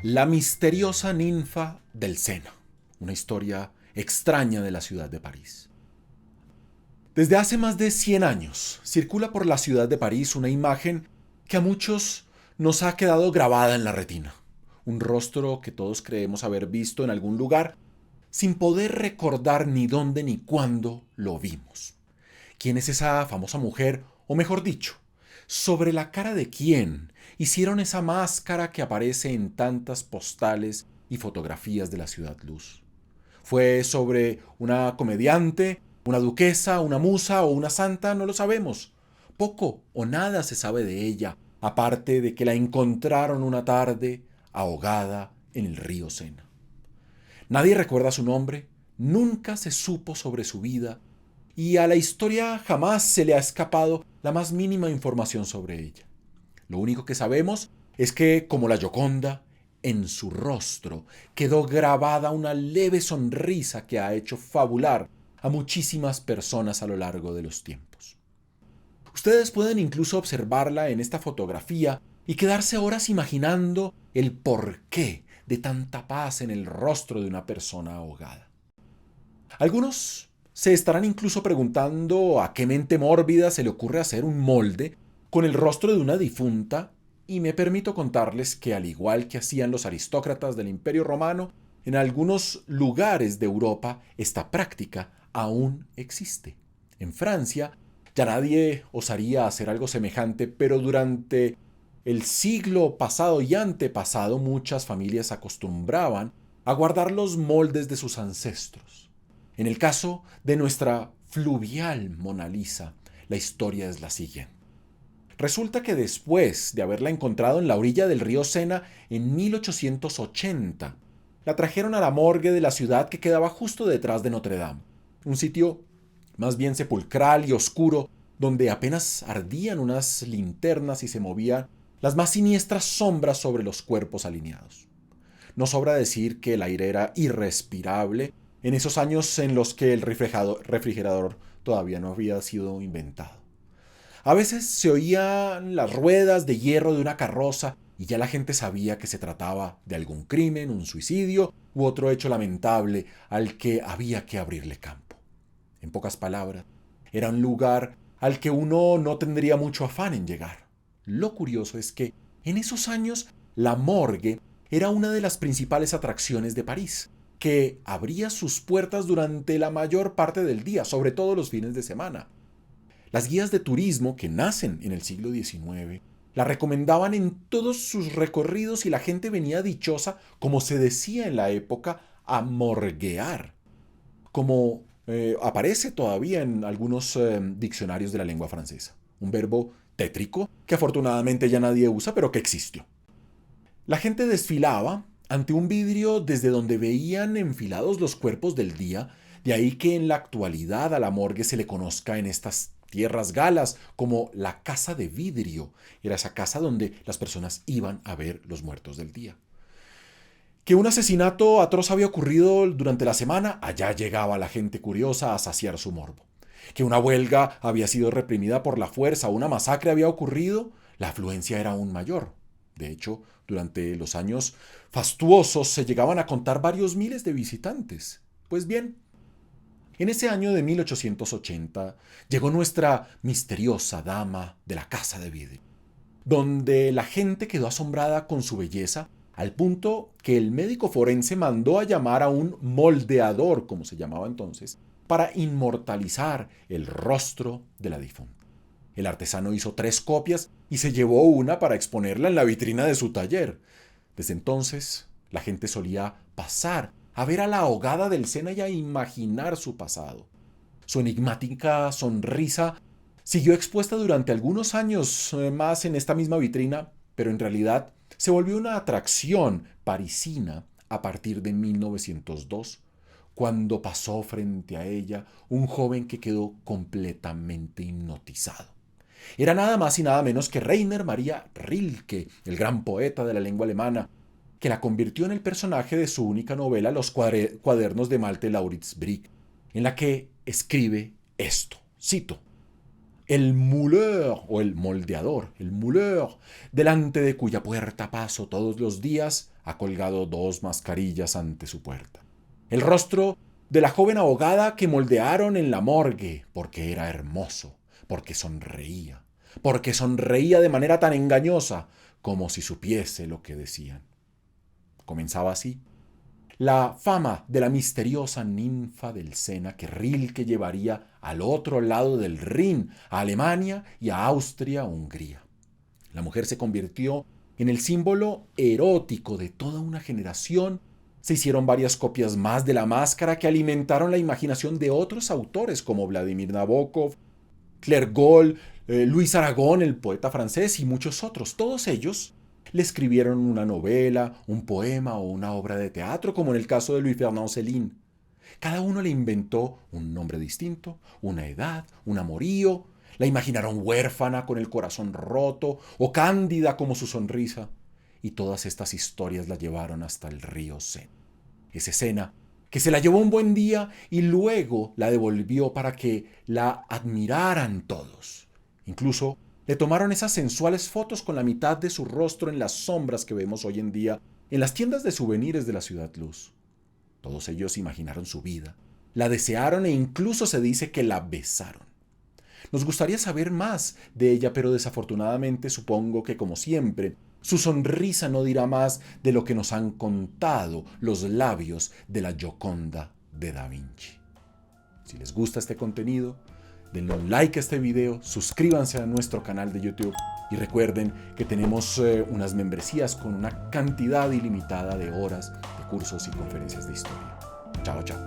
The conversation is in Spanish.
La misteriosa ninfa del Sena, una historia extraña de la ciudad de París. Desde hace más de 100 años circula por la ciudad de París una imagen que a muchos nos ha quedado grabada en la retina. Un rostro que todos creemos haber visto en algún lugar sin poder recordar ni dónde ni cuándo lo vimos. ¿Quién es esa famosa mujer? O mejor dicho, ¿sobre la cara de quién hicieron esa máscara que aparece en tantas postales y fotografías de la ciudad luz? ¿Fue sobre una comediante, una duquesa, una musa o una santa? No lo sabemos. Poco o nada se sabe de ella, aparte de que la encontraron una tarde ahogada en el río Sena. Nadie recuerda su nombre, nunca se supo sobre su vida y a la historia jamás se le ha escapado la más mínima información sobre ella. Lo único que sabemos es que, como la Gioconda, en su rostro quedó grabada una leve sonrisa que ha hecho fabular a muchísimas personas a lo largo de los tiempos. Ustedes pueden incluso observarla en esta fotografía y quedarse horas imaginando el porqué de tanta paz en el rostro de una persona ahogada. Algunos se estarán incluso preguntando a qué mente mórbida se le ocurre hacer un molde con el rostro de una difunta, y me permito contarles que, al igual que hacían los aristócratas del Imperio Romano, en algunos lugares de Europa esta práctica aún existe. En Francia ya nadie osaría hacer algo semejante, pero durante el siglo pasado y antepasado muchas familias acostumbraban a guardar los moldes de sus ancestros. En el caso de nuestra fluvial Mona Lisa, la historia es la siguiente. Resulta que después de haberla encontrado en la orilla del río Sena en 1880, la trajeron a la morgue de la ciudad que quedaba justo detrás de Notre Dame, un sitio más bien sepulcral y oscuro donde apenas ardían unas linternas y se movían las más siniestras sombras sobre los cuerpos alineados. No sobra decir que el aire era irrespirable en esos años en los que el refrigerador todavía no había sido inventado. A veces se oían las ruedas de hierro de una carroza y ya la gente sabía que se trataba de algún crimen, un suicidio u otro hecho lamentable al que había que abrirle campo. En pocas palabras, era un lugar al que uno no tendría mucho afán en llegar. Lo curioso es que en esos años la morgue era una de las principales atracciones de París, que abría sus puertas durante la mayor parte del día, sobre todo los fines de semana. Las guías de turismo, que nacen en el siglo XIX, la recomendaban en todos sus recorridos y la gente venía dichosa, como se decía en la época, a morguear, como aparece todavía en algunos diccionarios de la lengua francesa. Un verbo tétrico que afortunadamente ya nadie usa, pero que existió. La gente desfilaba ante un vidrio desde donde veían enfilados los cuerpos del día, de ahí que en la actualidad a la morgue se le conozca en estas tierras galas como la casa de vidrio. Era esa casa donde las personas iban a ver los muertos del día. Que un asesinato atroz había ocurrido durante la semana, allá llegaba la gente curiosa a saciar su morbo. Que una huelga había sido reprimida por la fuerza, una masacre había ocurrido, la afluencia era aún mayor. De hecho, durante los años fastuosos se llegaban a contar varios miles de visitantes. Pues bien, en ese año de 1880 llegó nuestra misteriosa dama de la casa de vidrio, donde la gente quedó asombrada con su belleza, al punto que el médico forense mandó a llamar a un moldeador, como se llamaba entonces, para inmortalizar el rostro de la difunta. El artesano hizo 3 copias y se llevó una para exponerla en la vitrina de su taller. Desde entonces, la gente solía pasar a ver a la ahogada del Sena y a imaginar su pasado. Su enigmática sonrisa siguió expuesta durante algunos años más en esta misma vitrina, pero en realidad se volvió una atracción parisina a partir de 1902, cuando pasó frente a ella un joven que quedó completamente hipnotizado. Era nada más y nada menos que Rainer Maria Rilke, el gran poeta de la lengua alemana, que la convirtió en el personaje de su única novela Los cuadernos de Malte Lauritz Brick, en la que escribe esto, cito: el mouleur o el moldeador, el mouleur, delante de cuya puerta paso todos los días, ha colgado 2 mascarillas ante su puerta. El rostro de la joven abogada que moldearon en la morgue porque era hermoso, porque sonreía de manera tan engañosa como si supiese lo que decían. Comenzaba así la fama de la misteriosa ninfa del Sena que Rilke llevaría al otro lado del Rin, a Alemania y a Austria-Hungría. La mujer se convirtió en el símbolo erótico de toda una generación. Se hicieron varias copias más de la máscara que alimentaron la imaginación de otros autores como Vladimir Nabokov, Clergault, Luis Aragón, el poeta francés, y muchos otros. Todos ellos le escribieron una novela, un poema o una obra de teatro, como en el caso de Louis Ferdinand Céline. Cada uno le inventó un nombre distinto, una edad, un amorío. La imaginaron huérfana con el corazón roto o cándida como su sonrisa. Y todas estas historias la llevaron hasta el río Sena. Ese Sena que se la llevó un buen día y luego la devolvió para que la admiraran todos. Incluso le tomaron esas sensuales fotos con la mitad de su rostro en las sombras que vemos hoy en día en las tiendas de souvenirs de la Ciudad Luz. Todos ellos imaginaron su vida, la desearon e incluso se dice que la besaron. Nos gustaría saber más de ella, pero desafortunadamente supongo que, como siempre, su sonrisa no dirá más de lo que nos han contado los labios de la Gioconda de Da Vinci. Si les gusta este contenido, denle un like a este video, suscríbanse a nuestro canal de YouTube y recuerden que tenemos unas membresías con una cantidad ilimitada de horas de cursos y conferencias de historia. Chao, chao.